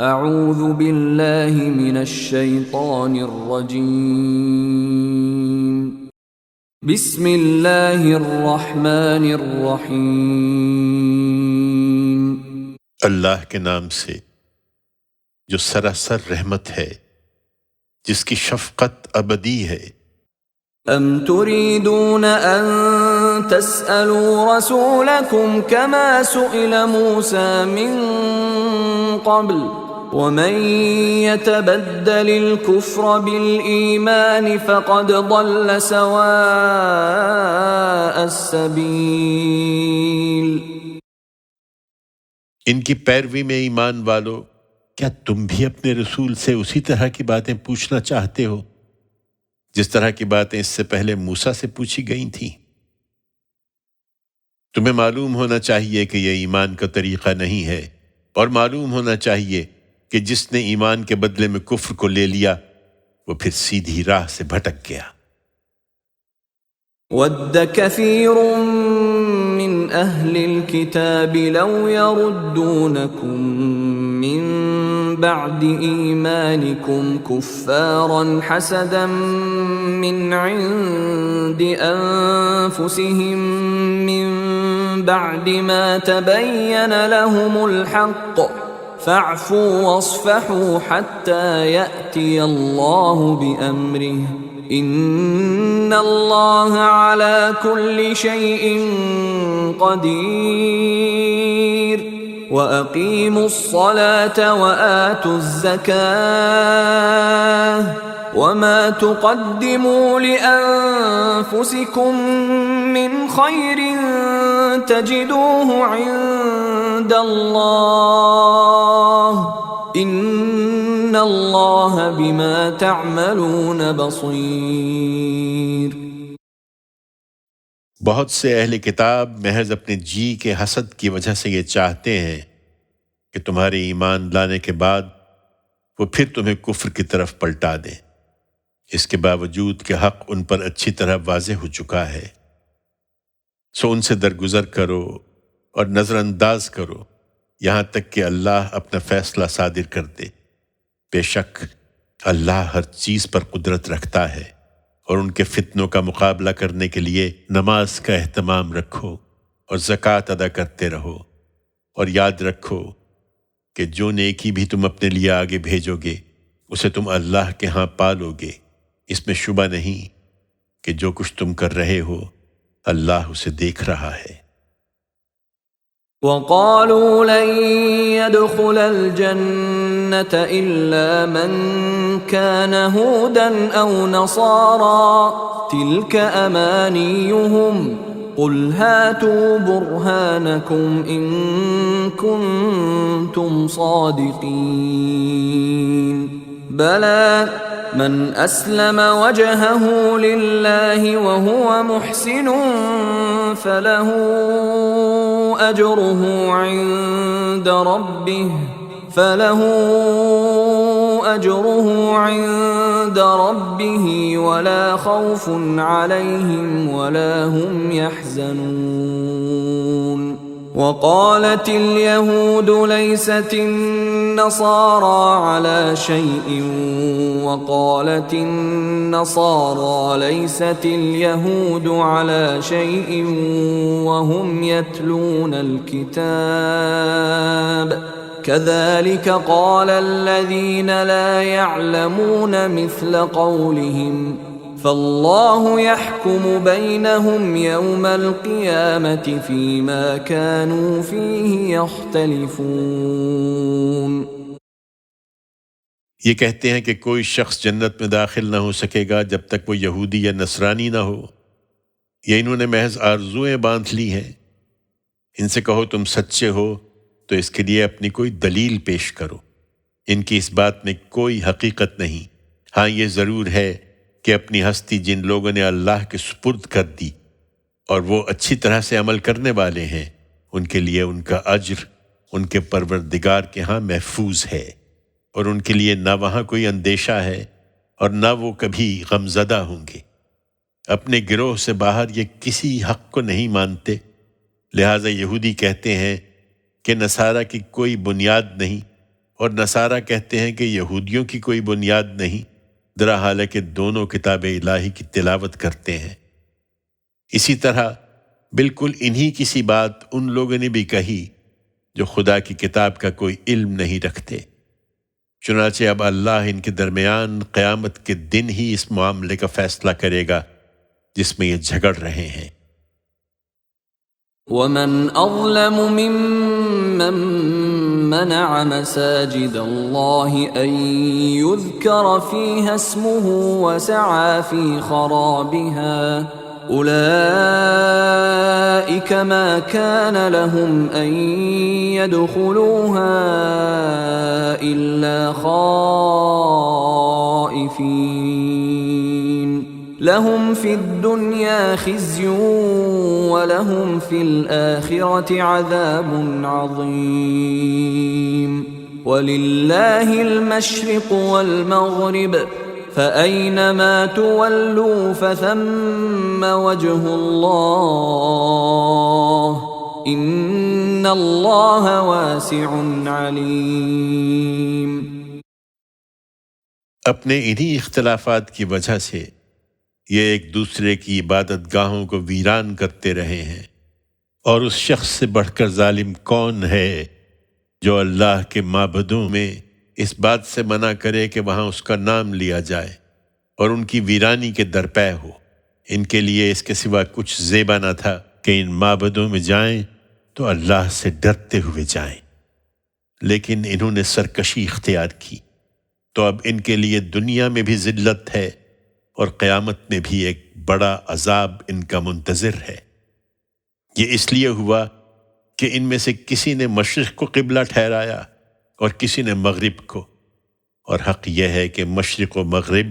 اعوذ باللہ من الشیطان الرجیم بسم اللہ الرحمن الرحیم اللہ کے نام سے جو سراسر رحمت ہے، جس کی شفقت ابدی ہے۔ ام تريدون ان تسألوا رسولكم كما سئل موسى من قبل ومن يتبدل الكفر بالإيمان فقد ضل سواء السبيل۔ ان کی پیروی میں ایمان والو، کیا تم بھی اپنے رسول سے اسی طرح کی باتیں پوچھنا چاہتے ہو جس طرح کی باتیں اس سے پہلے موسیٰ سے پوچھی گئی تھیں؟ تمہیں معلوم ہونا چاہیے کہ یہ ایمان کا طریقہ نہیں ہے، اور معلوم ہونا چاہیے کہ جس نے ایمان کے بدلے میں کفر کو لے لیا وہ پھر سیدھی راہ سے بھٹک گیا۔ وَدَّ كَثِيرٌ مِّنْ أَهْلِ الْكِتَابِ لَوْ يَرُدُّونَكُمْ مِّن بَعْدِ إِيمَانِكُمْ كُفَّارًا حَسَدًا مِّنْ عِندِ أَنفُسِهِم مِّن بَعْدِ مَا تَبَيَّنَ لَهُمُ الْحَقُّ فَاعْفُوا وَاصْفَحُوا حَتَّى يَأْتِيَ اللَّهُ بِأَمْرِهِ ان اللہ علی کل شیء قدیر واقیموا الصلاة وآتوا الزکاة وما تقدموا لأنفسكم من خیر تجدوه عند اللہ ان اللہ بما تعملون بصیر۔ بہت سے اہل کتاب محض اپنے جی کے حسد کی وجہ سے یہ چاہتے ہیں کہ تمہارے ایمان لانے کے بعد وہ پھر تمہیں کفر کی طرف پلٹا دیں، اس کے باوجود کہ حق ان پر اچھی طرح واضح ہو چکا ہے۔ سو ان سے درگزر کرو اور نظر انداز کرو یہاں تک کہ اللہ اپنا فیصلہ صادر کر دے۔ بے شک اللہ ہر چیز پر قدرت رکھتا ہے، اور ان کے فتنوں کا مقابلہ کرنے کے لیے نماز کا اہتمام رکھو اور زکوٰۃ ادا کرتے رہو، اور یاد رکھو کہ جو نیکی بھی تم اپنے لیے آگے بھیجو گے اسے تم اللہ کے ہاں پالو گے۔ اس میں شبہ نہیں کہ جو کچھ تم کر رہے ہو اللہ اسے دیکھ رہا ہے۔ وَقَالُوا لَن يَدْخُلَ الْجَنَّةَ إِلَّا مَن كَانَ هُودًا أَوْ نَصَارَىٰ تِلْكَ أَمَانِيُّهُمْ قُلْ هَاتُوا بُرْهَانَكُمْ إِن كُنتُمْ صَادِقِينَ بَلَىٰ من أسلم وجهه لله وهو محسن فله أجره عند ربه ولا خوف عليهم ولا هم يحزنون۔ وقالت اليهود ليست النصارى على شيء وقالت النصارى ليست اليهود على شيء وهم يتلون الكتاب كذلك قال الذين لا يعلمون مثل قولهم فالله يحكم بينهم يوم القيامة فيما كانوا فيه يختلفون۔ یہ کہتے ہیں کہ کوئی شخص جنت میں داخل نہ ہو سکے گا جب تک وہ یہودی یا نصرانی نہ ہو، یہ انہوں نے محض آرزوئیں باندھ لی ہیں۔ ان سے کہو تم سچے ہو تو اس کے لیے اپنی کوئی دلیل پیش کرو۔ ان کی اس بات میں کوئی حقیقت نہیں، ہاں یہ ضرور ہے کہ اپنی ہستی جن لوگوں نے اللہ کے سپرد کر دی اور وہ اچھی طرح سے عمل کرنے والے ہیں، ان کے لیے ان کا اجر ان کے پروردگار کے ہاں محفوظ ہے، اور ان کے لیے نہ وہاں کوئی اندیشہ ہے اور نہ وہ کبھی غمزدہ ہوں گے۔ اپنے گروہ سے باہر یہ کسی حق کو نہیں مانتے، لہٰذا یہودی کہتے ہیں کہ نصارہ کی کوئی بنیاد نہیں، اور نصارہ کہتے ہیں کہ یہودیوں کی کوئی بنیاد نہیں، درا حال ہے کہ دونوں کتاب الہی کی تلاوت کرتے ہیں۔ اسی طرح بالکل انہی کسی بات ان لوگوں نے بھی کہی جو خدا کی کتاب کا کوئی علم نہیں رکھتے۔ چنانچہ اب اللہ ان کے درمیان قیامت کے دن ہی اس معاملے کا فیصلہ کرے گا جس میں یہ جھگڑ رہے ہیں۔ ومن اظلم ممن منع مساجد الله ان يذكر فيها اسمه وسعى في خرابها أولئك ما كان لهم أن يدخلوها إلا خائفين لهم في الدنيا خزي ولهم في الآخرة عذاب عظيم ولله المشرق والمغرب فأينما تولوا فثم وجه الله إن الله واسع عليم۔ اپنے انہی اختلافات کی وجہ سے یہ ایک دوسرے کی عبادت گاہوں کو ویران کرتے رہے ہیں، اور اس شخص سے بڑھ کر ظالم کون ہے جو اللہ کے معبدوں میں اس بات سے منع کرے کہ وہاں اس کا نام لیا جائے اور ان کی ویرانی کے درپے ہو۔ ان کے لیے اس کے سوا کچھ زیبا نہ تھا کہ ان معبدوں میں جائیں تو اللہ سے ڈرتے ہوئے جائیں، لیکن انہوں نے سرکشی اختیار کی، تو اب ان کے لیے دنیا میں بھی ذلت ہے اور قیامت میں بھی ایک بڑا عذاب ان کا منتظر ہے۔ یہ اس لیے ہوا کہ ان میں سے کسی نے مشرق کو قبلہ ٹھہرایا اور کسی نے مغرب کو، اور حق یہ ہے کہ مشرق و مغرب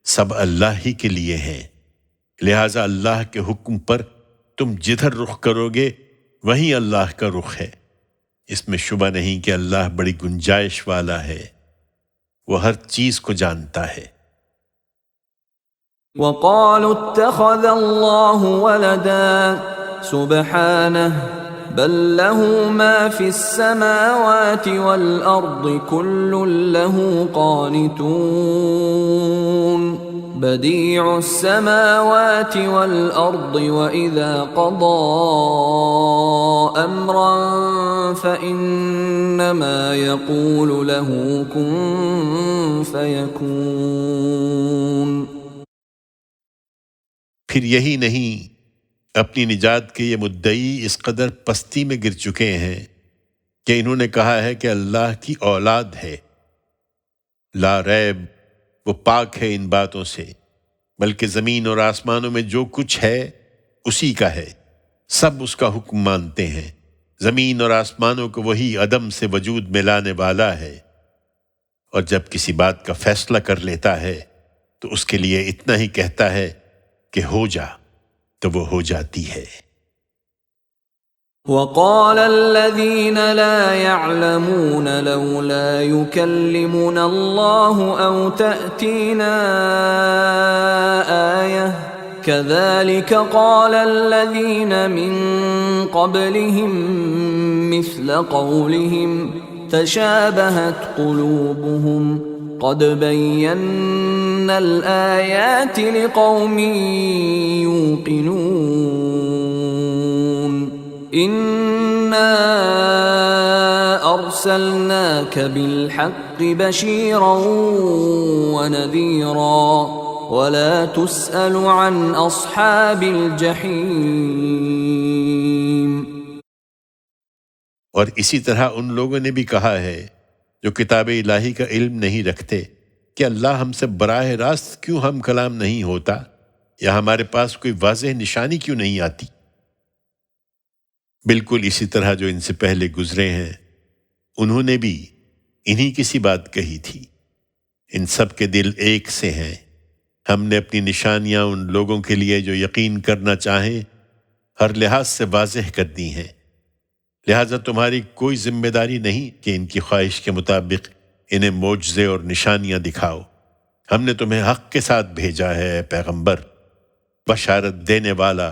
سب اللہ ہی کے لیے ہیں، لہٰذا اللہ کے حکم پر تم جدھر رخ کرو گے وہیں اللہ کا رخ ہے۔ اس میں شبہ نہیں کہ اللہ بڑی گنجائش والا ہے، وہ ہر چیز کو جانتا ہے۔ وقالوا اتخذ الله ولدا سبحانه بل له ما في السماوات والأرض كل له قانتون بديع السماوات والأرض وإذا قضى أمرا فإنما يقول له كن فيكون۔ پھر یہی نہیں، اپنی نجات کے یہ مدعی اس قدر پستی میں گر چکے ہیں کہ انہوں نے کہا ہے کہ اللہ کی اولاد ہے۔ لا ریب، وہ پاک ہے ان باتوں سے، بلکہ زمین اور آسمانوں میں جو کچھ ہے اسی کا ہے، سب اس کا حکم مانتے ہیں۔ زمین اور آسمانوں کو وہی عدم سے وجود میں لانے والا ہے، اور جب کسی بات کا فیصلہ کر لیتا ہے تو اس کے لیے اتنا ہی کہتا ہے کہ ہو جا، تو وہ ہو جاتی ہے۔ وقال الذين لا يعلمون لولا يكلمنا الله أو تأتينا آية كذلك قال الذين من قبلهم مثل قولهم تشابهت قلوبهم قد بينا الآيات لقوم يوقنون إنا أرسلناك بالحق بشيرا ونذيرا ولا تسأل عن أصحاب الجحيم۔ اور اسی طرح ان لوگوں نے بھی کہا ہے جو کتاب الہی کا علم نہیں رکھتے کہ اللہ ہم سے براہ راست کیوں ہم کلام نہیں ہوتا، یا ہمارے پاس کوئی واضح نشانی کیوں نہیں آتی۔ بالکل اسی طرح جو ان سے پہلے گزرے ہیں انہوں نے بھی انہی کسی بات کہی تھی۔ ان سب کے دل ایک سے ہیں۔ ہم نے اپنی نشانیاں ان لوگوں کے لیے جو یقین کرنا چاہیں ہر لحاظ سے واضح کر دی ہیں، لہٰذا تمہاری کوئی ذمہ داری نہیں کہ ان کی خواہش کے مطابق انہیں معجزے اور نشانیاں دکھاؤ۔ ہم نے تمہیں حق کے ساتھ بھیجا ہے اے پیغمبر، بشارت دینے والا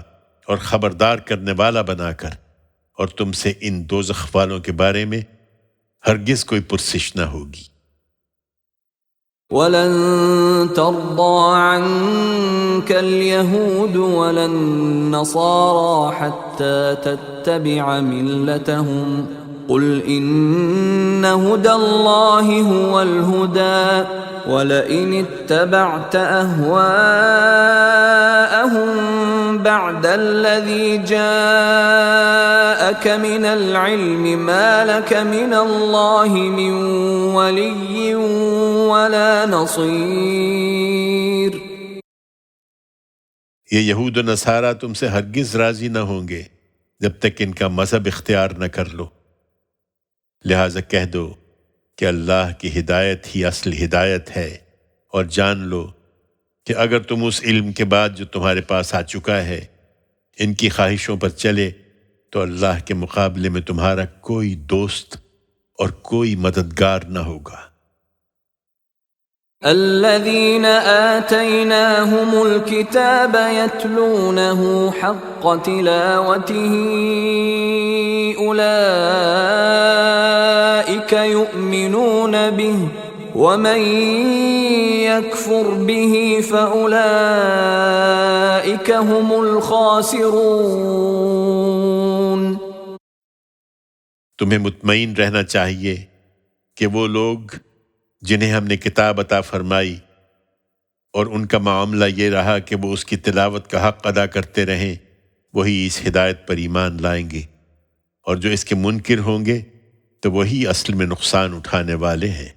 اور خبردار کرنے والا بنا کر، اور تم سے ان دوزخ والوں کے بارے میں ہرگز کوئی پرسش نہ ہوگی۔ ولن ترضى عنك اليهود ولا النصارى حتى تتبع ملتهم قل إن هدى الله هو الهدى ولئن اتبعت أهواءهم بعد الذي جاءك من العلم ما لك من الله من ولي ولا نصير۔ یہ یہود و نصارہ تم سے ہرگز راضی نہ ہوں گے جب تک ان کا مذہب اختیار نہ کر لو، لہذا کہہ دو کہ اللہ کی ہدایت ہی اصل ہدایت ہے، اور جان لو کہ اگر تم اس علم کے بعد جو تمہارے پاس آ چکا ہے ان کی خواہشوں پر چلے تو اللہ کے مقابلے میں تمہارا کوئی دوست اور کوئی مددگار نہ ہوگا۔ الذين آتيناهم الكتاب يتلونه حق تلاوته أولئك يؤمنون به ومن يكفر به فأولئك هم الخاسرون۔ تمہیں مطمئن رہنا چاہیے کہ وہ لوگ جنہیں ہم نے کتاب عطا فرمائی اور ان کا معاملہ یہ رہا کہ وہ اس کی تلاوت کا حق ادا کرتے رہیں، وہی اس ہدایت پر ایمان لائیں گے، اور جو اس کے منکر ہوں گے تو وہی اصل میں نقصان اٹھانے والے ہیں۔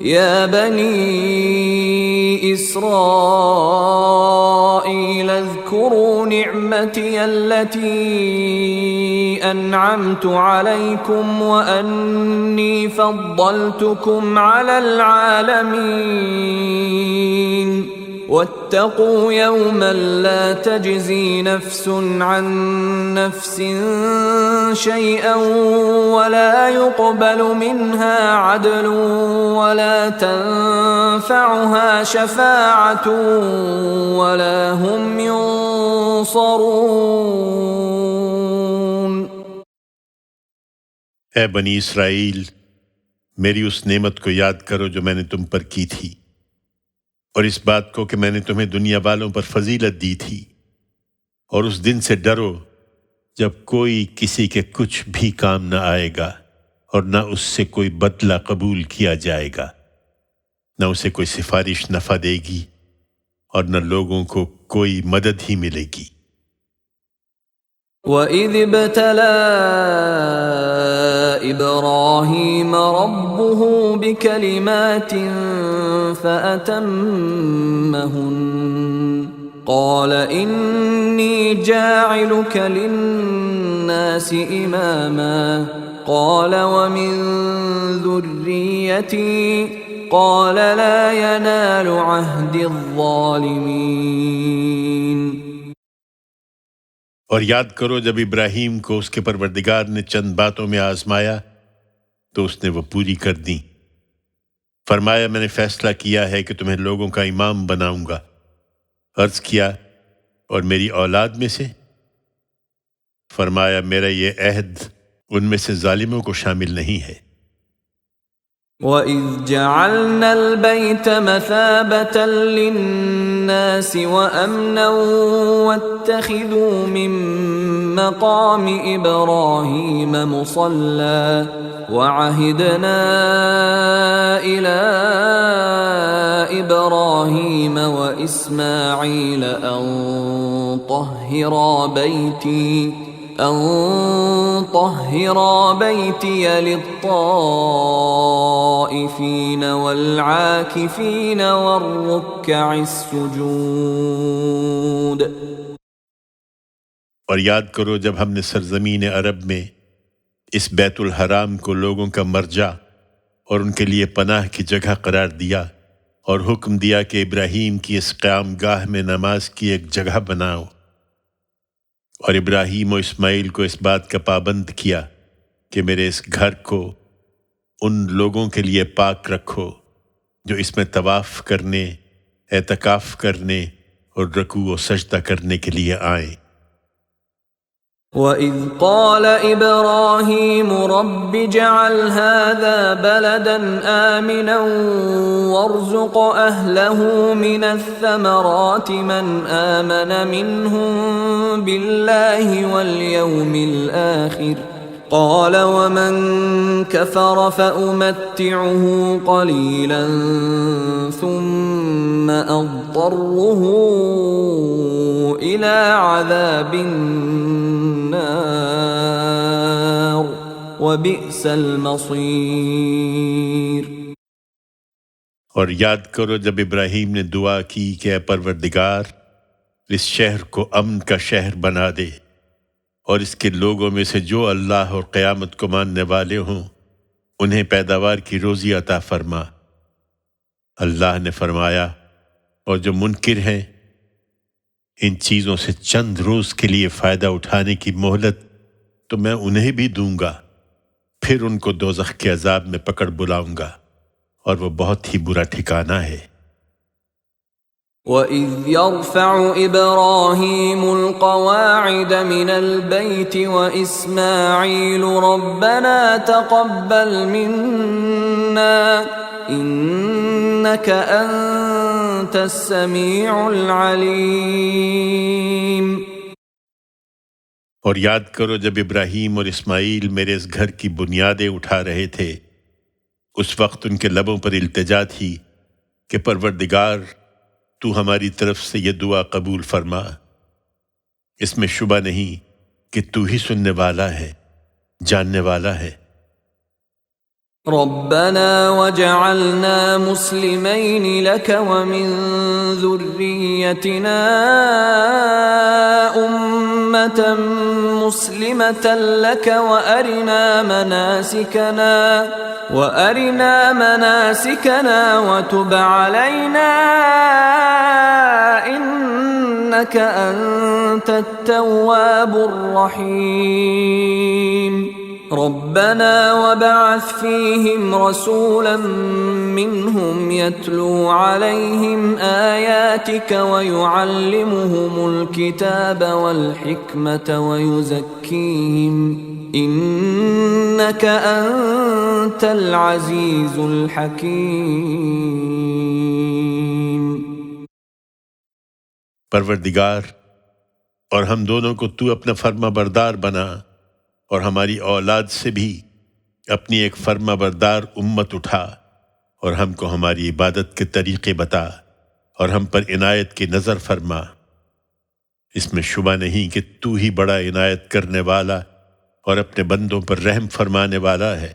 يا بني إسرائيل اذكروا نعمتي التي أنعمت عليكم وأني فضلتكم على العالمين واتقوا يوما لا تجزي نفس عن نفس شيئا ولا يقبل منها عدل ولا تنفعها شفاعة ولا هم ينصرون۔ اے بنی اسرائیل، میری اس نعمت کو یاد کرو جو میں نے تم پر کی تھی، اور اس بات کو کہ میں نے تمہیں دنیا والوں پر فضیلت دی تھی، اور اس دن سے ڈرو جب کوئی کسی کے کچھ بھی کام نہ آئے گا اور نہ اس سے کوئی بدلہ قبول کیا جائے گا، نہ اسے کوئی سفارش نفع دے گی اور نہ لوگوں کو کوئی مدد ہی ملے گی۔ وَإِذِ ابْتَلَىٰ إِبْرَاهِيمَ رَبُّهُ بِكَلِمَاتٍ فَأَتَمَّهُنَّ قَالَ إِنِّي جَاعِلُكَ لِلنَّاسِ إِمَامًا قَالَ وَمِن ذُرِّيَّتِي قَالَ لَا يَنَالُ عَهْدِ الظَّالِمِينَ۔ اور یاد کرو جب ابراہیم کو اس کے پروردگار نے چند باتوں میں آزمایا تو اس نے وہ پوری کر دیں۔ فرمایا میں نے فیصلہ کیا ہے کہ تمہیں لوگوں کا امام بناؤں گا۔ عرض کیا اور میری اولاد میں سے؟ فرمایا میرا یہ عہد ان میں سے ظالموں کو شامل نہیں ہے۔ وَإِذْ جَعَلْنَا الْبَيْتَ مَثَابَةً لِلنَّاسِ وَأَمْنًا وَاتَّخِذُوا مِن مَّقَامِ إِبْرَاهِيمَ مُصَلًّى وَعَهِدْنَا إِلَىٰ إِبْرَاهِيمَ وَإِسْمَاعِيلَ أَن طَهِّرَا بَيْتِيَ لِلطَّائِفِينَ وَالْعَاكِفِينَ وَالرُّكَّعِ السُّجُودِ۔ اور یاد کرو جب ہم نے سرزمین عرب میں اس بیت الحرام کو لوگوں کا مرجع اور ان کے لیے پناہ کی جگہ قرار دیا اور حکم دیا کہ ابراہیم کی اس قیام گاہ میں نماز کی ایک جگہ بناؤ، اور ابراہیم و اسماعیل کو اس بات کا پابند کیا کہ میرے اس گھر کو ان لوگوں کے لیے پاک رکھو جو اس میں طواف کرنے، اعتکاف کرنے اور رکوع و سجدہ کرنے کے لیے آئیں۔ وَإِذْ قَالَ إِبْرَاهِيمُ رَبِّ اجْعَلْ هَذَا بَلَدًا آمِنًا وَارْزُقْ أَهْلَهُ مِنَ الثَّمَرَاتِ مَنْ آمَنَ مِنْهُمْ بِاللَّهِ وَالْيَوْمِ الْآخِرِ قَالَ وَمَنْ كَفَرَ فَأُمَتِّعُهُ قَلِيلًا ثُمَّ أَضْطَرُّهُ إِلَى عَذَابِ النَّارِ وَبِئْسَ الْمَصِيرُ۔ اور یاد کرو جب ابراہیم نے دعا کی کہ اے پروردگار اس شہر کو امن کا شہر بنا دے، اور اس کے لوگوں میں سے جو اللہ اور قیامت کو ماننے والے ہوں انہیں پیداوار کی روزی عطا فرما۔ اللہ نے فرمایا اور جو منکر ہیں ان چیزوں سے چند روز کے لیے فائدہ اٹھانے کی مہلت تو میں انہیں بھی دوں گا، پھر ان کو دوزخ کے عذاب میں پکڑ بلاؤں گا، اور وہ بہت ہی برا ٹھکانہ ہے۔ وَإِذْ يَرْفَعُ إِبْرَاهِيمُ الْقَوَاعِدَ مِنَ الْبَيْتِ وَإِسْمَاعِيلُ رَبَّنَا تَقَبَّلْ مِنَّا إِنَّكَ أَنْتَ السَّمِيعُ الْعَلِيمُ۔ اور یاد کرو جب ابراہیم اور اسماعیل میرے اس گھر کی بنیادیں اٹھا رہے تھے، اس وقت ان کے لبوں پر التجا تھی کہ پروردگار تو ہماری طرف سے یہ دعا قبول فرما، اس میں شبہ نہیں کہ تو ہی سننے والا ہے، جاننے والا ہے۔ ربنا وجعلنا مسلمين لك ومن ذريتنا أمة مسلمة لك وأرنا مناسكنا وتب علينا إنك أنت التواب الرحيم ربنا وبعث فيهم رسولا منهم يتلو عليهم آياتك ويعلمهم الكتاب والحكمة ويزكيهم إنك أنت العزيز الحكيم۔ پروردگار اور ہم دونوں کو تو اپنا فرما بردار بنا، اور ہماری اولاد سے بھی اپنی ایک فرما بردار امت اٹھا، اور ہم کو ہماری عبادت کے طریقے بتا، اور ہم پر عنایت کی نظر فرما۔ اس میں شبہ نہیں کہ تو ہی بڑا عنایت کرنے والا اور اپنے بندوں پر رحم فرمانے والا ہے۔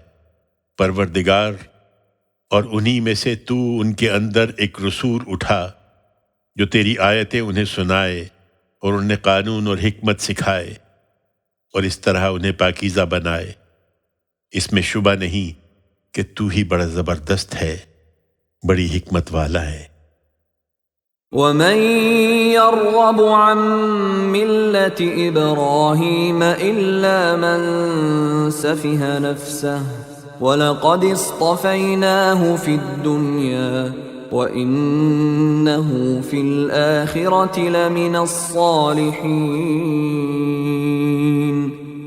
پروردگار، اور انہی میں سے تو ان کے اندر ایک رسول اٹھا جو تیری آیتیں انہیں سنائے اور انہیں قانون اور حکمت سکھائے، اور اس طرح انہیں پاکیزہ بنائے۔ اس میں شبہ نہیں کہ تو ہی بڑا زبردست ہے، بڑی حکمت والا ہے۔ وَمَن يَرْغَبُ عَن مِّلَّةِ إِبْرَاهِيمَ إِلَّا مَن سَفِهَ نَفْسَهُ وَلَقَدِ اصْطَفَيْنَاهُ فِي الدُّنْيَا وَإِنَّهُ فِي الْآخِرَةِ لَمِنَ الصَّالِحِينَ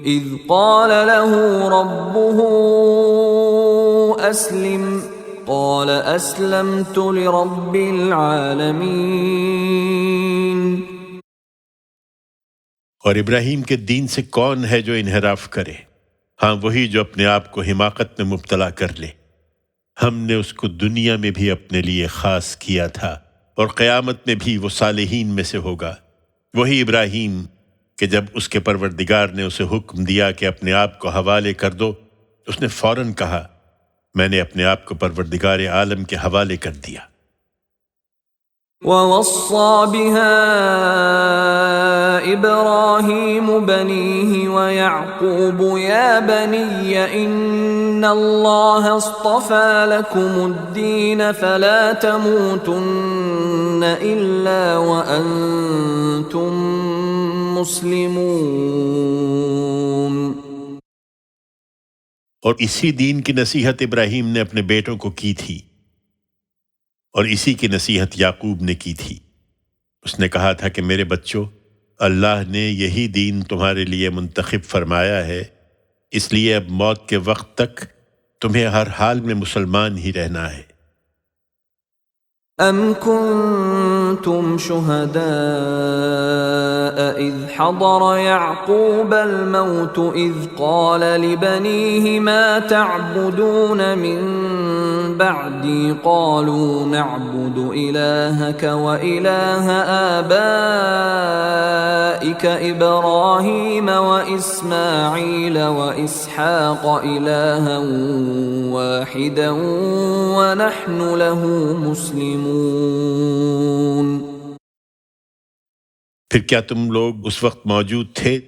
إِذْ قَالَ لَهُ رَبُّهُ أَسْلِمْ قال اسلمت لرب العالمین۔ اور ابراہیم کے دین سے کون ہے جو انحراف کرے؟ ہاں وہی جو اپنے آپ کو حماقت میں مبتلا کر لے۔ ہم نے اس کو دنیا میں بھی اپنے لیے خاص کیا تھا، اور قیامت میں بھی وہ صالحین میں سے ہوگا۔ وہی ابراہیم کہ جب اس کے پروردگار نے اسے حکم دیا کہ اپنے آپ کو حوالے کر دو، اس نے فوراً کہا میں نے اپنے آپ کو پروردگار عالم کے حوالے کر دیا۔ وَوَصَّى بِهَا إِبْرَاهِيمُ بَنِيهِ وَيَعْقُوبُ يَا بَنِيَّ إِنَّ اللَّهَ اصْطَفَى لَكُمُ الدِّينَ فَلَا تَمُوتُنَّ إِلَّا وَأَنْتُمْ مسلمون۔ اور اسی دین کی نصیحت ابراہیم نے اپنے بیٹوں کو کی تھی، اور اسی کی نصیحت یعقوب نے کی تھی۔ اس نے کہا تھا کہ میرے بچوں، اللہ نے یہی دین تمہارے لیے منتخب فرمایا ہے، اس لیے اب موت کے وقت تک تمہیں ہر حال میں مسلمان ہی رہنا ہے۔ أَمْ كُنْتُمْ شُهَدَاءَ إِذْ حَضَرَ يَعْقُوبَ الْمَوْتُ إِذْ قَالَ لِبَنِيهِ مَا تَعْبُدُونَ مِنْ بَعْدِي قَالُوا نَعْبُدُ إِلَٰهَكَ وَإِلَٰهَ آبَائِكَ إِبْرَاهِيمَ وَإِسْمَاعِيلَ وَإِسْحَاقَ إِلَٰهًا وَاحِدًا وَنَحْنُ لَهُ مُسْلِمُونَ۔ پھر کیا تم لوگ اس وقت موجود تھے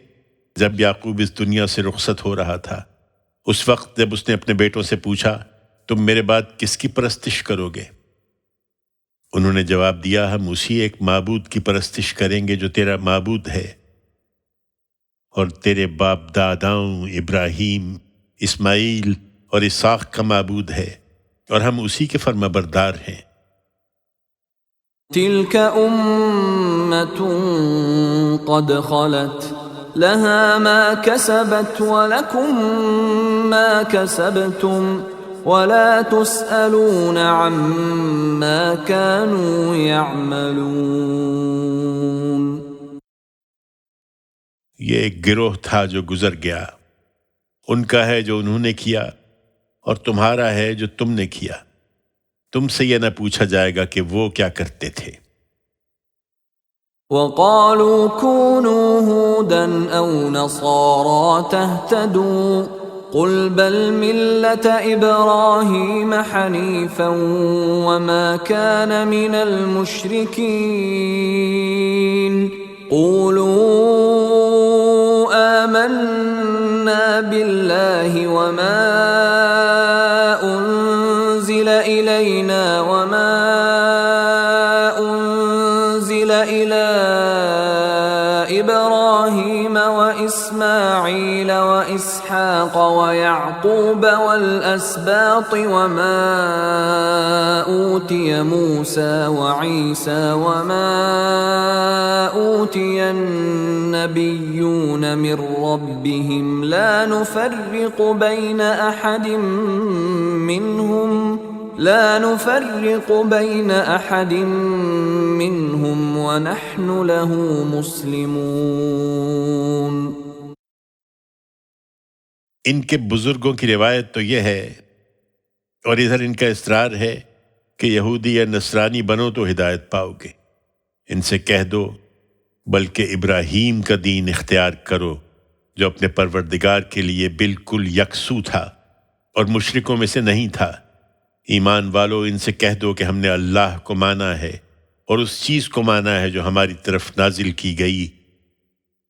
جب یعقوب اس دنیا سے رخصت ہو رہا تھا، اس وقت جب اس نے اپنے بیٹوں سے پوچھا تم میرے بعد کس کی پرستش کرو گے؟ انہوں نے جواب دیا ہم اسی ایک معبود کی پرستش کریں گے جو تیرا معبود ہے اور تیرے باپ داداؤں ابراہیم، اسماعیل اور اسحاق کا معبود ہے، اور ہم اسی کے فرما بردار ہیں۔ تِلْكَ أُمَّةٌ قَدْ خَلَتْ لَهَا مَا كَسَبَتْ وَلَكُمْ مَا كَسَبْتُمْ وَلَا تُسْأَلُونَ عَمَّا كَانُوا يَعْمَلُونَ۔ یہ ایک گروہ تھا جو گزر گیا، ان کا ہے جو انہوں نے کیا اور تمہارا ہے جو تم نے کیا، تم سے یہ نہ پوچھا جائے گا کہ وہ کیا کرتے تھے۔ وَقَالُوا كُونُوا هُودًا أَوْ نَصَارَىٰ تَهْتَدُوا قُلْ بَلْ مِلَّةَ إِبْرَاهِيمَ حَنِيفًا وَمَا كَانَ مِنَ الْمُشْرِكِينَ قُولُوا آمَنَّا بِاللَّهِ وَمَا أُنزِلَ إِلَيْنَا وَمَا أُنزِلَ إِلَىٰ إِبْرَاهِيمَ وَإِسْمَاعِيلَ وَإِسْحَاقَ وَيَعْقُوبَ وَالْأَسْبَاطِ وَمَا أُوتِيَ مُوسَىٰ وَعِيسَىٰ وَمَا أُوتِيَ النَّبِيُّونَ مِن رَّبِّهِمْ لَا نُفَرِّقُ بَيْنَ أَحَدٍ مِّنْهُمْ وَنَحْنُ لَهُ مُسْلِمُونَ۔ ان کے بزرگوں کی روایت تو یہ ہے، اور ادھر ان کا اصرار ہے کہ یہودی یا نصرانی بنو تو ہدایت پاؤ گے۔ ان سے کہہ دو بلکہ ابراہیم کا دین اختیار کرو جو اپنے پروردگار کے لیے بالکل یکسو تھا اور مشرکوں میں سے نہیں تھا۔ ایمان والو ان سے کہہ دو کہ ہم نے اللہ کو مانا ہے اور اس چیز کو مانا ہے جو ہماری طرف نازل کی گئی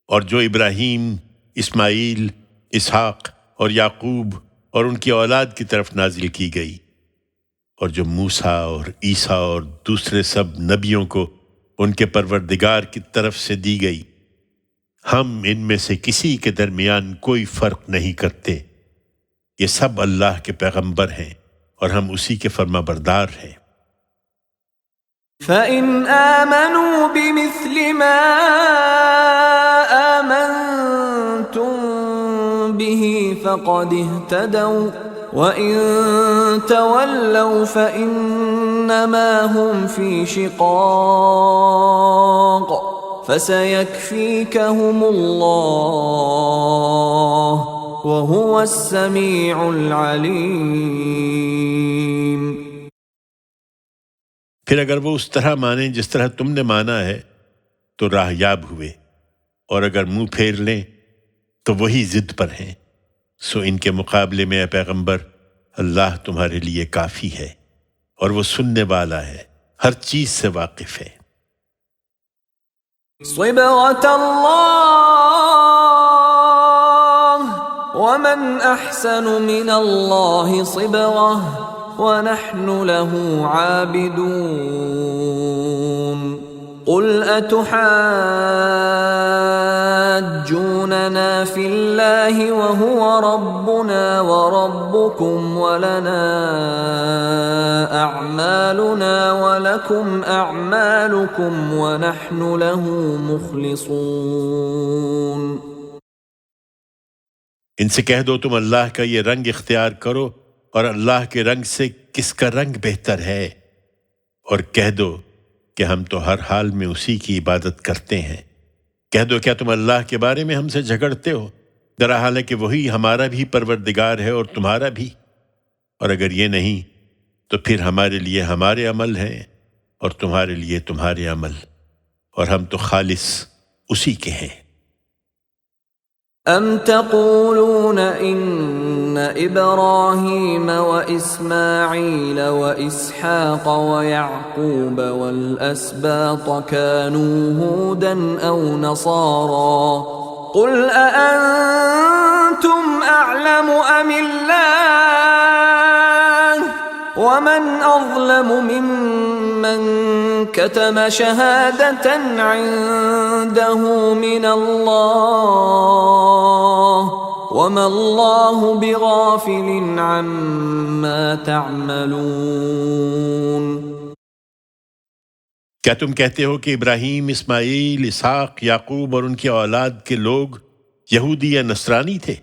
اور جو ابراہیم، اسماعیل، اسحاق اور یعقوب اور ان کی اولاد کی طرف نازل کی گئی، اور جو موسیٰ اور عیسیٰ اور دوسرے سب نبیوں کو ان کے پروردگار کی طرف سے دی گئی۔ ہم ان میں سے کسی کے درمیان کوئی فرق نہیں کرتے، یہ سب اللہ کے پیغمبر ہیں اور ہم اسی کے فرما بردار ہیں۔ فَإِنْ آمَنُوا بِمِثْلِ مَا آمَنْتُمْ بِهِ فَقَدِ اهْتَدَوْا وَإِنْ تَوَلَّوْا فَإِنَّمَا هُمْ فِي شِقَاقٍ فَسَيَكْفِيكَهُمُ اللَّهُ وَهُوَ السَّمِيعُ الْعَلِيمُ۔ پھر اگر وہ اس طرح مانیں جس طرح تم نے مانا ہے تو راہ یاب ہوئے، اور اگر منہ پھیر لیں تو وہی ضد پر ہیں۔ سو ان کے مقابلے میں اے پیغمبر اللہ تمہارے لیے کافی ہے اور وہ سننے والا ہے، ہر چیز سے واقف ہے۔ صبغة الله ومن أحسن من الله صبغة ونحن له عابدون۔ قل أتحاجوننا في الله وهو ربنا وربكم ولنا أعمالنا ولكم أعمالكم ونحن له مخلصون۔ ان سے کہہ دو تم اللہ کا یہ رنگ اختیار کرو اور اللہ کے رنگ سے کس کا رنگ بہتر ہے، اور کہہ دو کہ ہم تو ہر حال میں اسی کی عبادت کرتے ہیں۔ کہہ دو کیا تم اللہ کے بارے میں ہم سے جھگڑتے ہو، درا حال ہے کہ وہی ہمارا بھی پروردگار ہے اور تمہارا بھی، اور اگر یہ نہیں تو پھر ہمارے لیے ہمارے عمل ہیں اور تمہارے لیے تمہارے عمل، اور ہم تو خالص اسی کے ہیں۔ أَمْ تَقُولُونَ إِنَّ إِبْرَاهِيمَ وَإِسْمَاعِيلَ وَإِسْحَاقَ وَيَعْقُوبَ وَالْأَسْبَاطَ كَانُوا هُودًا أَوْ نَصَارَىٰ قُلْ أَأَنْتُمْ أَعْلَمُ أَمِ اللَّهُ وَمَنْ أَظْلَمُ مِمَّنْ كَتَمَ شَهَادَةً عِندَهُ مِنَ اللَّهِ وَمَا اللَّهُ بِغَافِلٍ عَمَّا تَعْمَلُونَ۔ کیا تم کہتے ہو کہ ابراہیم، اسماعیل، اسحاق، یعقوب اور ان کی اولاد کے لوگ یہودی یا نصرانی تھے؟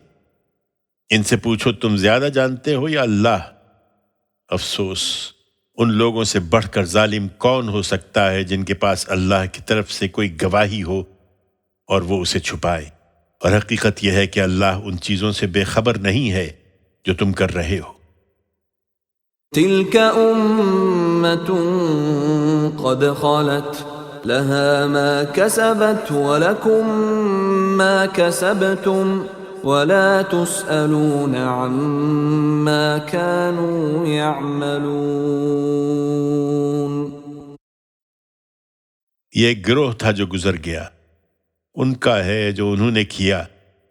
ان سے پوچھو تم زیادہ جانتے ہو یا اللہ؟ افسوس، ان لوگوں سے بڑھ کر ظالم کون ہو سکتا ہے جن کے پاس اللہ کی طرف سے کوئی گواہی ہو اور وہ اسے چھپائے، اور حقیقت یہ ہے کہ اللہ ان چیزوں سے بے خبر نہیں ہے جو تم کر رہے ہو۔ تلك أمة قد خلت لها ما كسبت ولكم ما كسبتم ولا تسألون عما كانوا يعملون۔ یہ ایک گروہ تھا جو گزر گیا، ان کا ہے جو انہوں نے کیا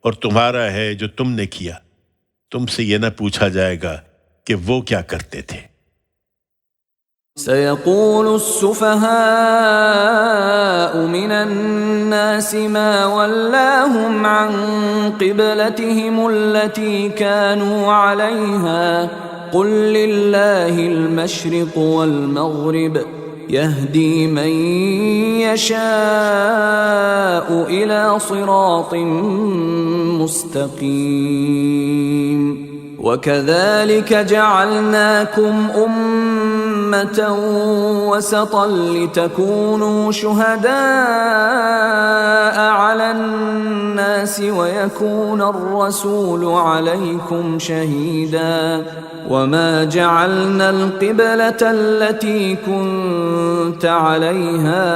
اور تمہارا ہے جو تم نے کیا، تم سے یہ نہ پوچھا جائے گا کہ وہ کیا کرتے تھے۔ سيقول السفهاء من الناس ما ولاهم عن قبلتهم التي كانوا عليها قل لله المشرق والمغرب يهدي من يشاء إلى صراط مستقيم۔ وَكَذَلِكَ جَعَلْنَاكُمْ أُمَّةً وَسَطًا لِتَكُونُوا شُهَدَاءَ عَلَى النَّاسِ وَيَكُونَ الرَّسُولُ عَلَيْكُمْ شَهِيدًا وَمَا جَعَلْنَا الْقِبْلَةَ الَّتِي كُنْتَ عَلَيْهَا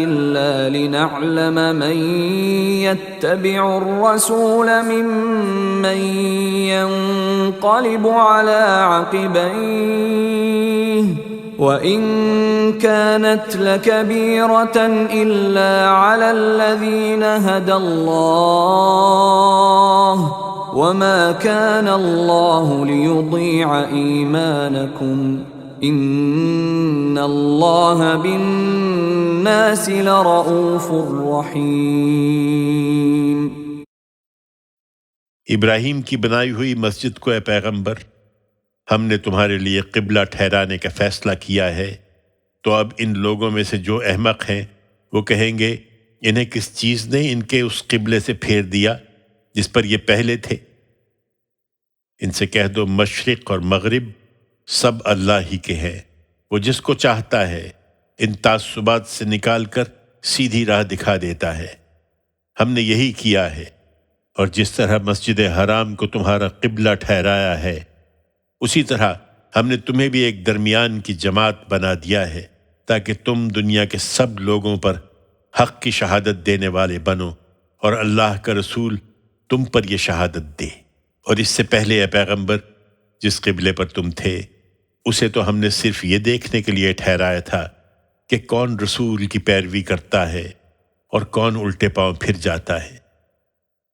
إِلَّا لِنَعْلَمَ مَنْ يَتَّبِعُ الرَّسُولَ مِمَّنْ ينقلب على عقبيه وإن كانت لكبيرة إلا على الذين هدى الله وما كان الله ليضيع إيمانكم إن الله بالناس لرؤوف رحيم۔ ابراہیم کی بنائی ہوئی مسجد کو اے پیغمبر، ہم نے تمہارے لیے قبلہ ٹھہرانے کا فیصلہ کیا ہے، تو اب ان لوگوں میں سے جو احمق ہیں وہ کہیں گے انہیں کس چیز نے ان کے اس قبلے سے پھیر دیا جس پر یہ پہلے تھے؟ ان سے کہہ دو مشرق اور مغرب سب اللہ ہی کے ہیں، وہ جس کو چاہتا ہے ان تعصبات سے نکال کر سیدھی راہ دکھا دیتا ہے۔ ہم نے یہی کیا ہے، اور جس طرح مسجد حرام کو تمہارا قبلہ ٹھہرایا ہے اسی طرح ہم نے تمہیں بھی ایک درمیان کی جماعت بنا دیا ہے تاکہ تم دنیا کے سب لوگوں پر حق کی شہادت دینے والے بنو اور اللہ کا رسول تم پر یہ شہادت دے۔ اور اس سے پہلے اے پیغمبر جس قبلے پر تم تھے اسے تو ہم نے صرف یہ دیکھنے کے لیے ٹھہرایا تھا کہ کون رسول کی پیروی کرتا ہے اور کون الٹے پاؤں پھر جاتا ہے۔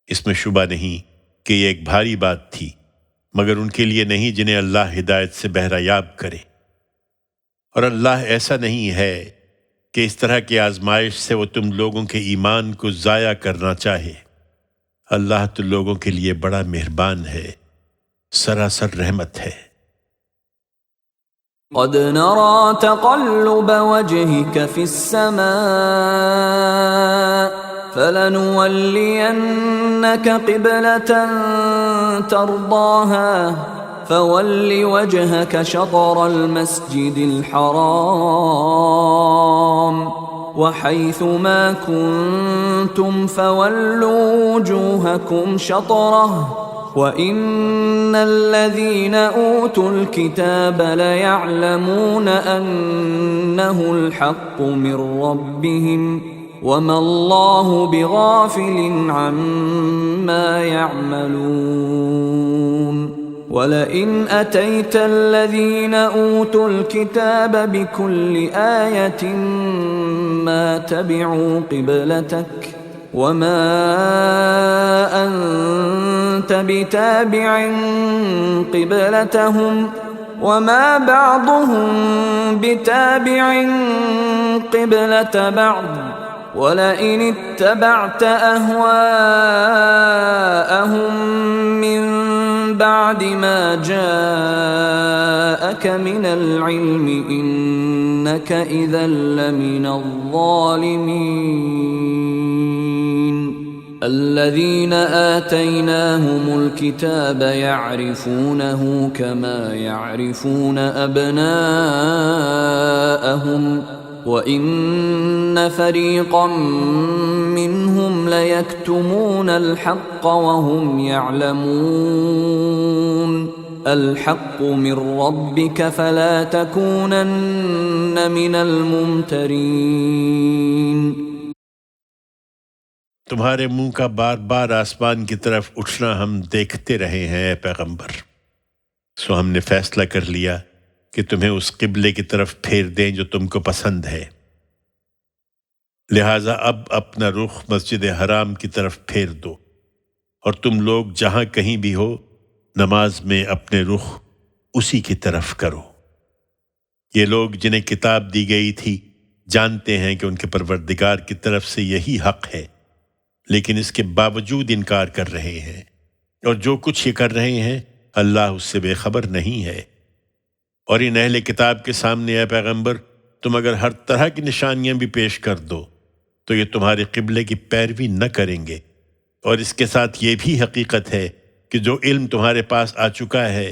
اس میں شبہ نہیں کہ یہ ایک بھاری بات تھی، مگر ان کے لیے نہیں جنہیں اللہ ہدایت سے بہرہ یاب کرے، اور اللہ ایسا نہیں ہے کہ اس طرح کی آزمائش سے وہ تم لوگوں کے ایمان کو ضائع کرنا چاہے۔ اللہ تو لوگوں کے لیے بڑا مہربان ہے، سراسر رحمت ہے۔ قد نرى تقلب وجهك في السماء فلنولينك قبلة ترضاها فول وجهك شطر المسجد الحرام وحيث ما كنتم فولوا وجوهكم شطره وَإِنَّ الَّذِينَ أُوتُوا الْكِتَابَ لَيَعْلَمُونَ أَنَّهُ الْحَقُّ مِنْ رَبِّهِمْ وَمَا اللَّهُ بِغَافِلٍ عَمَّا يَعْمَلُونَ وَلَئِنْ أَتَيْتَ الَّذِينَ أُوتُوا الْكِتَابَ بِكُلِّ آيَةٍ مَا تَبِعُوا قِبْلَتَكَ وَمَا أَنْتَ بِتَابِعٍ قِبْلَتَهُمْ وَمَا بَعْضُهُمْ بِتَابِعٍ قِبْلَةَ بَعْضٍ وَلَئِنِ اتَّبَعْتَ أَهْوَاءَهُمْ مِنْ بَعْدِ مَا جَاءَكَ مِنَ الْعِلْمِ إِنَّكَ إِذًا لَمِنَ الظَّالِمِينَ الذين آتيناهم الكتاب يعرفونه كما يعرفون أبناءهم وإن فريقا منهم ليكتمون الحق وهم يعلمون الحق من ربك فلا تكونن من الممترين تمہارے منہ کا بار بار آسمان کی طرف اٹھنا ہم دیکھتے رہے ہیں اے پیغمبر، سو ہم نے فیصلہ کر لیا کہ تمہیں اس قبلے کی طرف پھیر دیں جو تم کو پسند ہے، لہٰذا اب اپنا رخ مسجد حرام کی طرف پھیر دو، اور تم لوگ جہاں کہیں بھی ہو نماز میں اپنے رخ اسی کی طرف کرو۔ یہ لوگ جنہیں کتاب دی گئی تھی جانتے ہیں کہ ان کے پروردگار کی طرف سے یہی حق ہے، لیکن اس کے باوجود انکار کر رہے ہیں، اور جو کچھ یہ کر رہے ہیں اللہ اس سے بے خبر نہیں ہے۔ اور ان اہل کتاب کے سامنے اے پیغمبر تم اگر ہر طرح کی نشانیاں بھی پیش کر دو تو یہ تمہارے قبلے کی پیروی نہ کریں گے، اور اس کے ساتھ یہ بھی حقیقت ہے کہ جو علم تمہارے پاس آ چکا ہے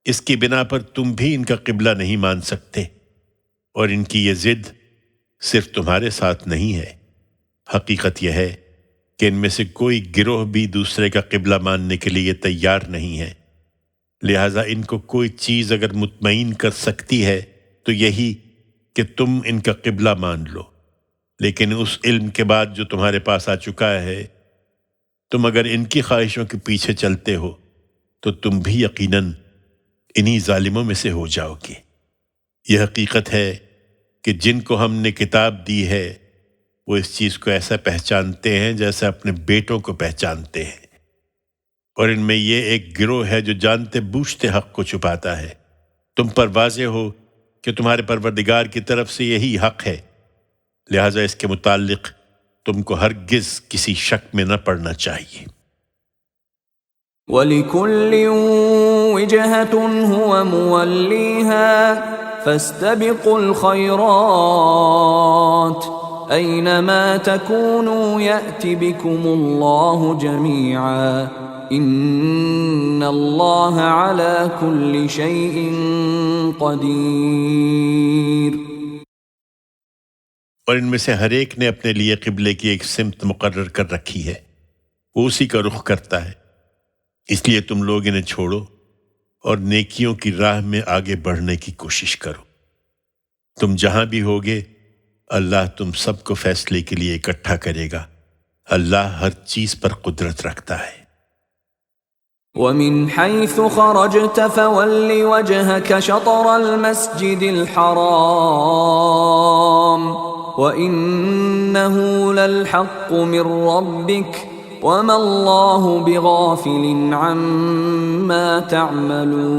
اس کی بنا پر تم بھی ان کا قبلہ نہیں مان سکتے، اور ان کی یہ ضد صرف تمہارے ساتھ نہیں ہے، حقیقت یہ ہے کہ ان میں سے کوئی گروہ بھی دوسرے کا قبلہ ماننے کے لیے تیار نہیں ہے، لہٰذا ان کو کوئی چیز اگر مطمئن کر سکتی ہے تو یہی کہ تم ان کا قبلہ مان لو، لیکن اس علم کے بعد جو تمہارے پاس آ چکا ہے تم اگر ان کی خواہشوں کے پیچھے چلتے ہو تو تم بھی یقیناً انہی ظالموں میں سے ہو جاؤ گے۔ یہ حقیقت ہے کہ جن کو ہم نے کتاب دی ہے وہ اس چیز کو ایسا پہچانتے ہیں جیسے اپنے بیٹوں کو پہچانتے ہیں، اور ان میں یہ ایک گروہ ہے جو جانتے بوجھتے حق کو چھپاتا ہے۔ تم پر واضح ہو کہ تمہارے پروردگار کی طرف سے یہی حق ہے، لہٰذا اس کے متعلق تم کو ہرگز کسی شک میں نہ پڑنا چاہیے۔ وَلِكُلٍّ وِجْهَةٌ هُوَ مُوَلِّيهَا فَاسْتَبِقُوا الْخَيْرَاتِ أَيْنَمَا تَكُونُوا يَأْتِ بِكُمُ اللَّهُ جَمِيعًا إِنَّ اللَّهَ عَلَى كُلِّ شَيْءٍ قَدِيرٌ۔ اور ان میں سے ہر ایک نے اپنے لیے قبلے کی ایک سمت مقرر کر رکھی ہے، وہ اسی کا رخ کرتا ہے، اس لیے تم لوگ انہیں چھوڑو اور نیکیوں کی راہ میں آگے بڑھنے کی کوشش کرو۔ تم جہاں بھی ہوگے اللہ تم سب کو فیصلے کے لیے اکٹھا کرے گا، اللہ ہر چیز پر قدرت رکھتا ہے۔ وَمِنْ حَيْثُ خَرَجْتَ فَوَلِّ وَجْهَكَ شَطْرَ الْمَسْجِدِ الْحَرَامِ وَإِنَّهُ لَلْحَقُّ مِنْ رَبِّكَ وَمَا اللَّهُ بِغَافِلٍ عَمَّا تَعْمَلُونَ۔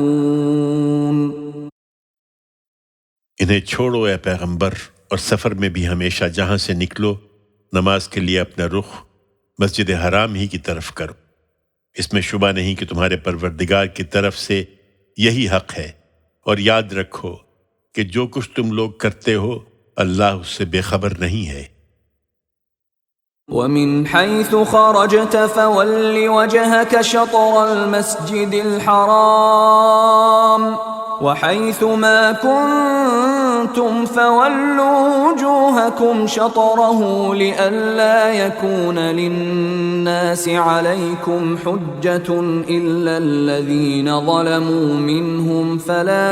انہیں چھوڑو اے پیغمبر اور سفر میں بھی ہمیشہ جہاں سے نکلو نماز کے لیے اپنا رخ مسجد حرام ہی کی طرف کرو۔ اس میں شبہ نہیں کہ تمہارے پروردگار کی طرف سے یہی حق ہے، اور یاد رکھو کہ جو کچھ تم لوگ کرتے ہو اللہ اس سے بے خبر نہیں ہے۔ وَمِنْ حَيْثُ خَرَجْتَ فَوَلِّ وَجْهَكَ شَطْرَ الْمَسْجِدِ الْحَرَامِ وَحَيْثُ مَا كُنْتُمْ فَوَلُّوا وُجُوهَكُمْ شَطْرَهُ لِئَلَّا يَكُونَ لِلنَّاسِ عَلَيْكُمْ حُجَّةٌ إِلَّا الَّذِينَ ظَلَمُوا مِنْهُمْ فَلَا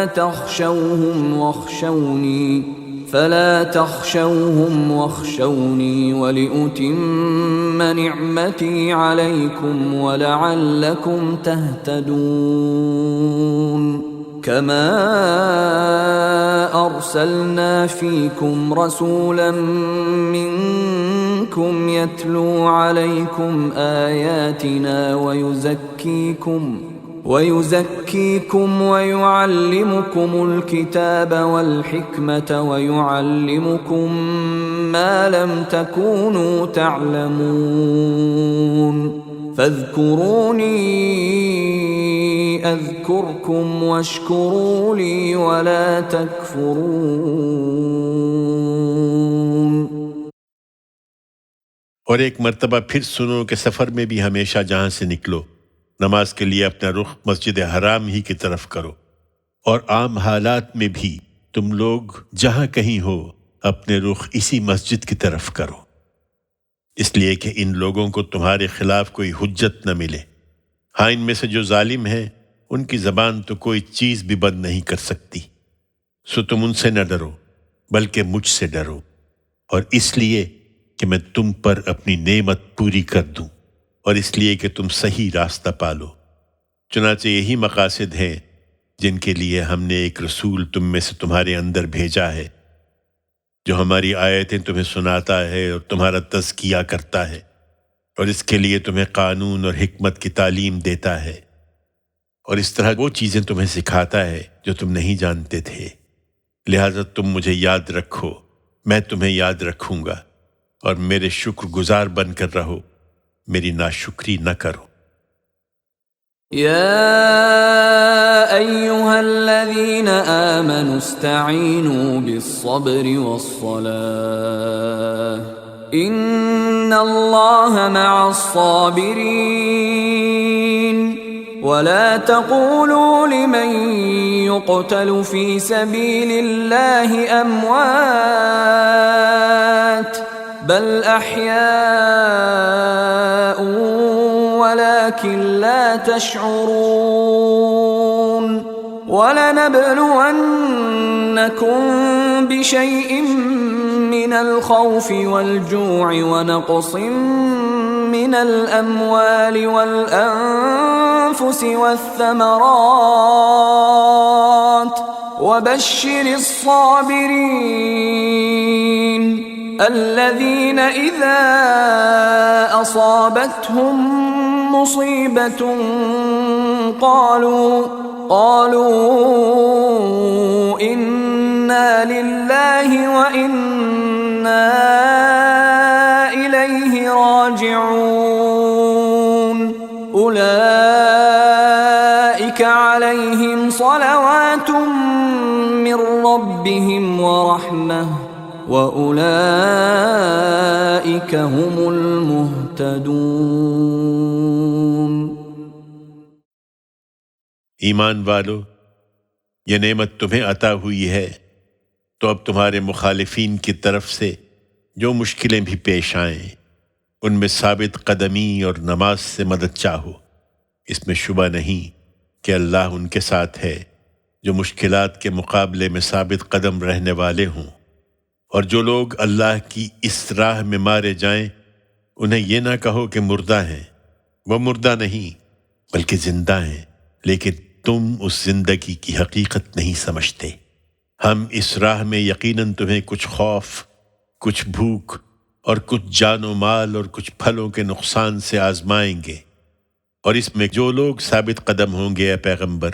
تَخْشَوْهُمْ وَاخْشَوْنِي وَلِأُتِمَّ نِعْمَتِي عَلَيْكُمْ وَلَعَلَّكُمْ تَهْتَدُونَ كَمَا أَرْسَلْنَا فِيكُمْ رَسُولًا مِّنكُمْ يَتْلُو عَلَيْكُمْ آيَاتِنَا وَيُزَكِّيكُمْ وَيُعَلِّمُكُمُ الْكِتَابَ وَالْحِكْمَةَ وَيُعَلِّمُكُم مَّا لَمْ تَكُونُوا تَعْلَمُونَ فَاذْكُرُونِي أَذْكُرْكُمْ وَاشْكُرُوا لِي وَلَا تَكْفُرُونَ۔ اور ایک مرتبہ پھر سنو کہ سفر میں بھی ہمیشہ جہاں سے نکلو نماز کے لیے اپنا رخ مسجد حرام ہی کی طرف کرو، اور عام حالات میں بھی تم لوگ جہاں کہیں ہو اپنے رخ اسی مسجد کی طرف کرو، اس لیے کہ ان لوگوں کو تمہارے خلاف کوئی حجت نہ ملے۔ ہاں، ان میں سے جو ظالم ہیں ان کی زبان تو کوئی چیز بھی بند نہیں کر سکتی، سو تم ان سے نہ ڈرو بلکہ مجھ سے ڈرو، اور اس لیے کہ میں تم پر اپنی نعمت پوری کر دوں، اور اس لیے کہ تم صحیح راستہ پالو۔ چنانچہ یہی مقاصد ہیں جن کے لیے ہم نے ایک رسول تم میں سے تمہارے اندر بھیجا ہے، جو ہماری آیتیں تمہیں سناتا ہے اور تمہارا تزکیہ کرتا ہے، اور اس کے لیے تمہیں قانون اور حکمت کی تعلیم دیتا ہے، اور اس طرح وہ چیزیں تمہیں سکھاتا ہے جو تم نہیں جانتے تھے۔ لہذا تم مجھے یاد رکھو، میں تمہیں یاد رکھوں گا، اور میرے شکر گزار بن کر رہو، میری ناشکری نہ کرو۔ يا أيها الذين آمنوا استعينوا بالصبر والصلاة إن الله مع الصابرين ولا تقولوا لمن يقتل في سبيل الله أموات بل أحياء ولكن لا تشعرون ولنبلونكم بشيء من الخوف والجوع ونقص من الأموال والأنفس والثمرات وبشر الصابرين الذين إذا أصابتهم مصيبة قالوا إنا لله وإنا إليه راجعون أولئك عليهم صلوات من ربهم ورحمة وَأُولَئِكَ هُمُ الْمُهْتَدُونَ۔ ایمان والو، یہ نعمت تمہیں عطا ہوئی ہے تو اب تمہارے مخالفین کی طرف سے جو مشکلیں بھی پیش آئیں ان میں ثابت قدمی اور نماز سے مدد چاہو۔ اس میں شبہ نہیں کہ اللہ ان کے ساتھ ہے جو مشکلات کے مقابلے میں ثابت قدم رہنے والے ہوں۔ اور جو لوگ اللہ کی اس راہ میں مارے جائیں انہیں یہ نہ کہو کہ مردہ ہیں، وہ مردہ نہیں بلکہ زندہ ہیں، لیکن تم اس زندگی کی حقیقت نہیں سمجھتے۔ ہم اس راہ میں یقیناً تمہیں کچھ خوف، کچھ بھوک اور کچھ جان و مال اور کچھ پھلوں کے نقصان سے آزمائیں گے، اور اس میں جو لوگ ثابت قدم ہوں گے اے پیغمبر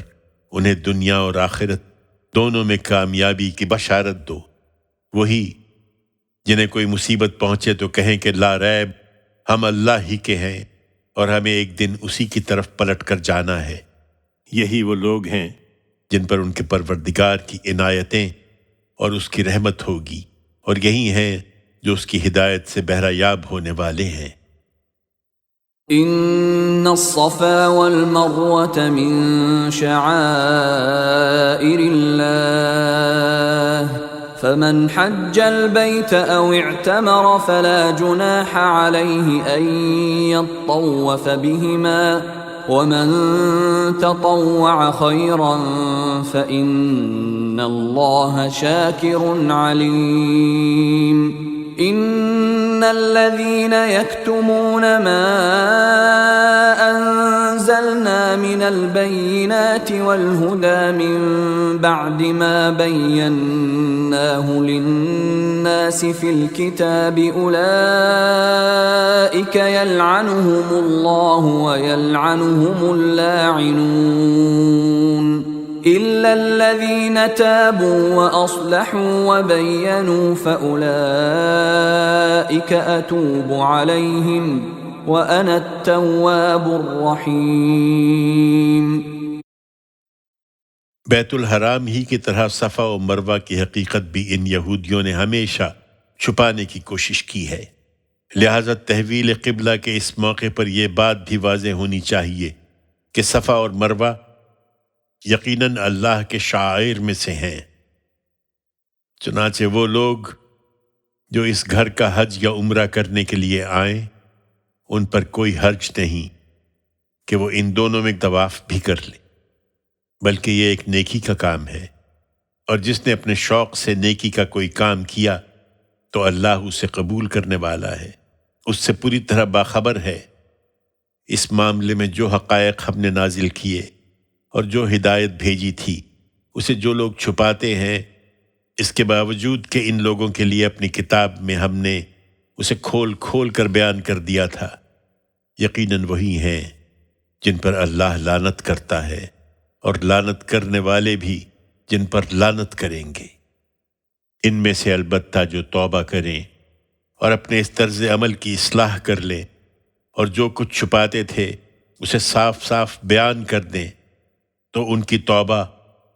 انہیں دنیا اور آخرت دونوں میں کامیابی کی بشارت دو۔ وہی جنہیں کوئی مصیبت پہنچے تو کہیں کہ لا ریب ہم اللہ ہی کے ہیں اور ہمیں ایک دن اسی کی طرف پلٹ کر جانا ہے۔ یہی وہ لوگ ہیں جن پر ان کے پروردگار کی عنایتیں اور اس کی رحمت ہوگی، اور یہی ہیں جو اس کی ہدایت سے بہرہ یاب ہونے والے ہیں۔ ان الصفا والمروة من شعائر الله فمن حج البيت او اعتمر فلا جناح عليه ان يطوف بهما ومن تطوع خيرا فإن الله شاكر عليم ان الذين يكتمون ما انزلنا من البينات والهدى من بعد ما بيناه للناس في الكتاب اولئك يلعنهم الله ويلعنهم اللاعنون إلا الذين تابوا وأصلحوا وبينوا فأولئك أتوب عليهم وأنا التواب الرحيم۔ بیت الحرام ہی کی طرح صفا و مروہ کی حقیقت بھی ان یہودیوں نے ہمیشہ چھپانے کی کوشش کی ہے، لہذا تحویل قبلہ کے اس موقع پر یہ بات بھی واضح ہونی چاہیے کہ صفا اور مروہ یقیناً اللہ کے شعائر میں سے ہیں۔ چنانچہ وہ لوگ جو اس گھر کا حج یا عمرہ کرنے کے لیے آئیں ان پر کوئی حرج نہیں کہ وہ ان دونوں میں طواف بھی کر لیں، بلکہ یہ ایک نیکی کا کام ہے، اور جس نے اپنے شوق سے نیکی کا کوئی کام کیا تو اللہ اسے قبول کرنے والا ہے، اس سے پوری طرح باخبر ہے۔ اس معاملے میں جو حقائق ہم نے نازل کیے اور جو ہدایت بھیجی تھی اسے جو لوگ چھپاتے ہیں، اس کے باوجود کہ ان لوگوں کے لیے اپنی کتاب میں ہم نے اسے کھول کھول کر بیان کر دیا تھا، یقیناً وہی ہیں جن پر اللہ لعنت کرتا ہے اور لعنت کرنے والے بھی جن پر لعنت کریں گے۔ ان میں سے البتہ جو توبہ کریں اور اپنے اس طرز عمل کی اصلاح کر لیں اور جو کچھ چھپاتے تھے اسے صاف صاف بیان کر دیں تو ان کی توبہ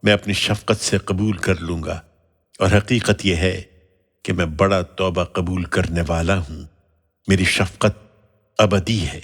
میں اپنی شفقت سے قبول کر لوں گا، اور حقیقت یہ ہے کہ میں بڑا توبہ قبول کرنے والا ہوں، میری شفقت ابدی ہے۔